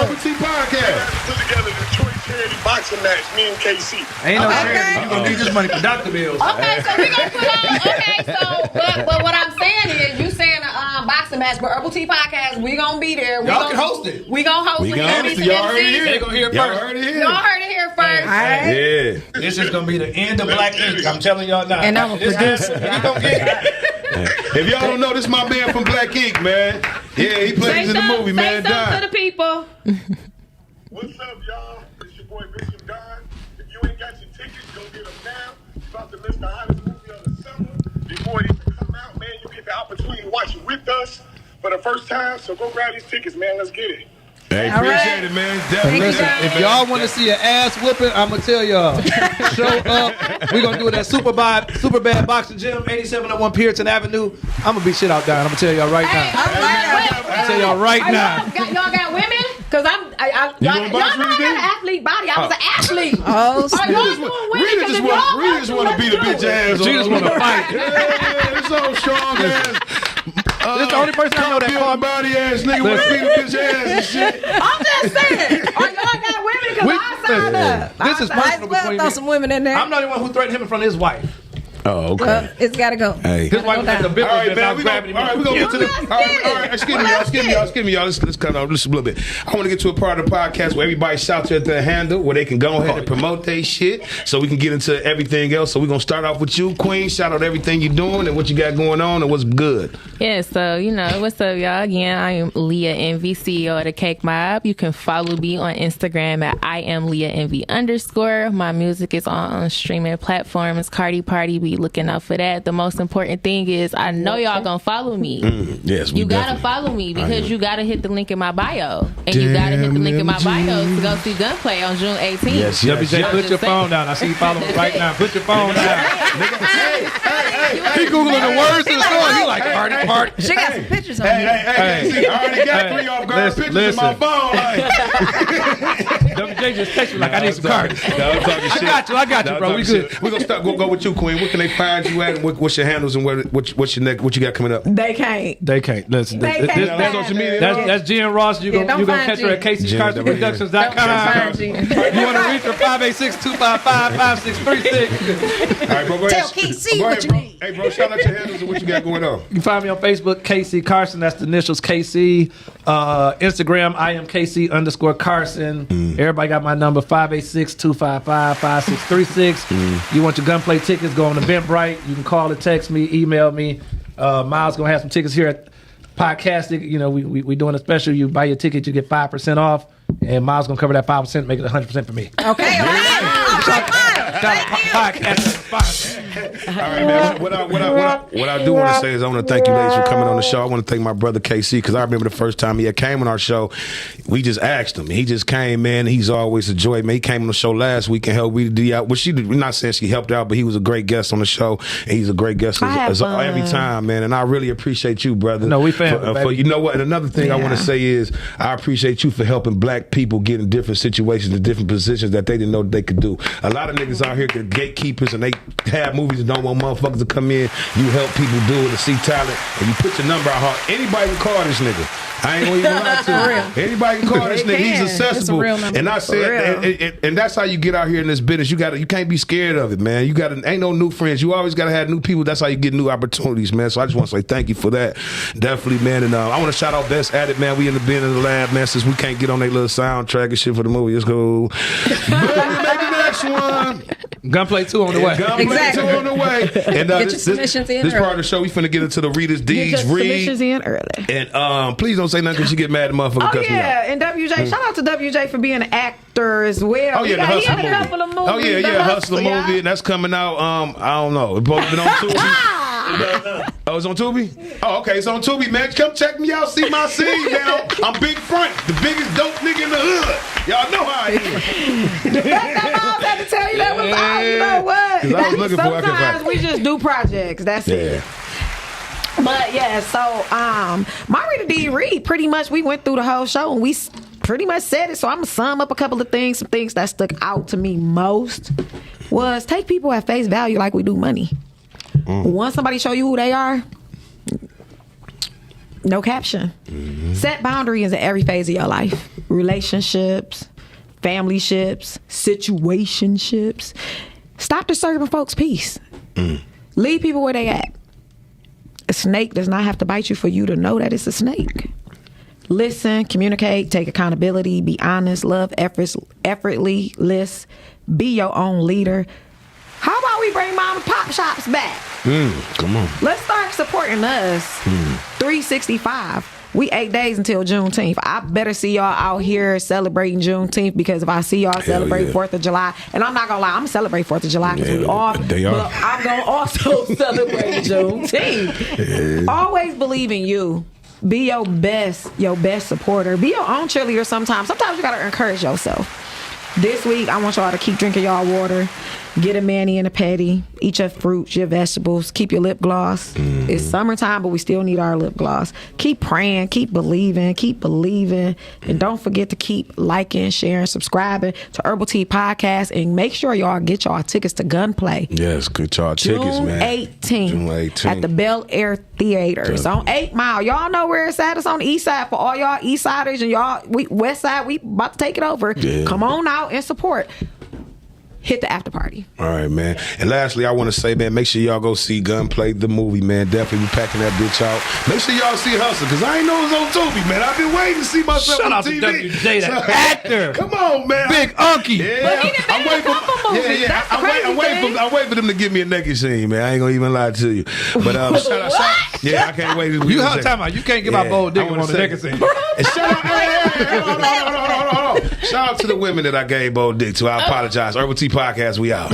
Urbal Tea Podcast. Put together the Detroit charity boxing match. Me and KC. Ain't no charity. You gonna need this money for doctor bills. Okay, so we gonna put on. Okay, so but what I'm saying is, you saying a boxing match, but Urbal Tea Podcast, we gonna be there. Y'all can host it. We gonna host it. Y'all heard it here. They gonna hear it first. Y'all heard it here first. Yeah. This is gonna be the end of Black Ink. I'm telling y'all now. And I'm a producer. You gonna get. If y'all don't know, this is my man from Black Ink, man. Yeah, he plays in the movie, man. Say something to the people. What's up, y'all? It's your boy Bishop Don. If you ain't got your tickets, go get them now. It's about to miss the hottest movie of the summer. Before it even come out, man, you get the opportunity to watch it with us for the first time. So go grab these tickets, man. Let's get it. Hey, appreciate it, man. Definitely. Listen, if y'all want to see an ass whooping, I'm gonna tell y'all. Show up. We're gonna do it at Super Bad Boxing Gym, 8701 Pearson Avenue. I'm gonna be shit out there. I'm gonna tell y'all right now. I'm tell y'all right now. Y'all got women? Cause y'all got an athlete body. I was an athlete. Oh, Rita just want to beat a bitch ass. She just want to fight. Yeah, it's so strong ass. This is the only person I know that called body ass nigga want to beat a bitch ass and shit. I'm just saying. Y'all got women? Cause I signed up. This is personal between throw me. some women in there. I'm not the one who threatened him in front of his wife. Oh, okay. Well, it's got to go. Hey. His wife had the big one. We're going to get to the... All right. Excuse me, y'all. Let's cut off just a little bit. I want to get to a part of the podcast where everybody shouts at their handle, where they can go ahead and promote their shit, so we can get into everything else. So we're going to start off with you, Queen. Shout out everything you're doing and what you got going on and what's good. Yeah, so, what's up, y'all? Again, I am Leah Envy, CEO of the Cake Mob. You can follow me on Instagram at @IamLeahEnvy_. My music is on streaming platforms. Cardi Party, be looking out for that. The most important thing is I know y'all gonna follow me. Yes, you gotta follow me because you gotta hit the link in my bio, and you gotta hit the link in my bio to go see Gunplay on June 18th. Yes. WJ, put your phone down. I see you following right now. Put your phone down. He googling the words to the song. He like party. She got some pictures on Hey, see, I already got 3 off-guard pictures in my phone. WJ just text me like I need some cards. I got you, bro. We good. We're gonna start. Go with you, Queen. Where can they find you at? What's your handles and what's your next? What you got coming up? They can't. Listen, that's social media. That's Jen Ross. You gonna catch her at CaseyCarsonProductions.com. You want to reach her 586-255-5636. All right, bro. Go ahead. Tell KC what you need. Hey, bro. Shout out your handles and what you got going on. You can find me on Facebook, KC Carson. That's the initials KC. Instagram, I am KC_Carson. Everybody got my number, 586-255-5636. You want your Gunplay tickets, go on Eventbrite. You can call or text me, email me. Miles going to have some tickets here at Podcastic. We doing a special. You buy your ticket, you get 5% off. And Miles going to cover that 5%, make it 100% for me. Okay. All right, man. What I do want to say is I want to thank you ladies for coming on the show. I want to thank my brother KC because I remember the first time he came on our show, we just asked him. He just came, man. He's always a joy, man. He came on the show last week and helped Rita D out. Well, we're not saying she helped out, but he was a great guest on the show, and he's a great guest every time, man. And I really appreciate you, brother. No, we family. You know what? And another thing I want to say is I appreciate you for helping black people get in different situations and different positions that they didn't know they could do. A lot of niggas out here get gatekeepers and they have movies and don't want motherfuckers to come in. You help people do it and see talent, and you put your number out hard. Anybody can call this nigga. I ain't gonna even lie to you. Anybody can call this nigga. He's accessible. And I said, and that's how you get out here in this business. You can't be scared of it, man. Ain't no new friends. You always gotta have new people. That's how you get new opportunities, man. So I just want to say thank you for that. Definitely, man. And I want to shout out Best At It, man. We in the lab, man. Since we can't get on their little soundtrack and shit for the movie, let's go. But make the next one. Gunplay 2 on the way. Gunplay 2 on the way. And get your submissions in this early. part of the show, we finna get into the Reader's Deeds read. Submissions in early. And please don't say nothing because she get mad at motherfucker. Oh yeah, and WJ, shout out to WJ for being an actor as well. Oh yeah, the Hustle movie. A couple of movies. Oh yeah, Hustle movie, and that's coming out. I don't know. It's both been on Tubi. Oh, it's on Tubi? Oh, okay, it's on Tubi, man. Come check me out, see my scene now. I'm Big Front, the biggest dope nigga in the hood. Y'all know how I am. I had to tell you that was you know what? I was looking for sometimes we just do projects. That's it. But yeah, so my Rita D read, pretty much we went through the whole show and we pretty much said it. So I'm gonna sum up a couple of things. Some things that stuck out to me most was take people at face value like we do money. Once somebody show you who they are, no caption. Set boundaries in every phase of your life. Relationships, familyships, situationships. Stop disturbing folks' peace. Leave people where they at. A snake does not have to bite you for you to know that it's a snake. Listen, communicate, take accountability, be honest, love effortless, be your own leader. How about we bring mom and pop shops back? Come on. Let's start supporting us 365. We 8 days until Juneteenth. I better see y'all out here celebrating Juneteenth, because if I see y'all celebrate 4th of July, and I'm not gonna lie, I'm gonna celebrate 4th of July because we off. They are. But I'm gonna also celebrate Juneteenth. Always believe in you. Be your best supporter. Be your own cheerleader sometimes. Sometimes you gotta encourage yourself. This week, I want y'all to keep drinking y'all water. Get a mani and a petty. Eat your fruits, your vegetables. Keep your lip gloss. It's summertime, but we still need our lip gloss. Keep praying. Keep believing. And don't forget to keep liking, sharing, subscribing to Urbal Tea Podcast. And make sure y'all get y'all tickets to Gunplay. Yes, get y'all tickets, man. June 18th. At the Bel Air Theater. It's on 8 Mile. Y'all know where it's at. It's on the east side. For all y'all east siders and y'all west side, we about to take it over. Yeah. Come on out and support. Hit the after party. All right, man. And lastly, I want to say, man, make sure y'all go see Gunplay, the movie, man. Definitely be packing that bitch out. Make sure y'all see Hustle, because I ain't know it was on Tubi, man. I've been waiting to see myself on TV. Shout out to WJ, the actor. Come on, man. Big Unky. Yeah. I'm waiting for them to give me a naked scene, man. I ain't gonna even lie to you. But shout out. Yeah, I can't wait. You can't give out bold dick on the naked scene. Hold on. Shout out to the women that I gave bold dick to. I apologize. Urbal Tea Podcast, we out.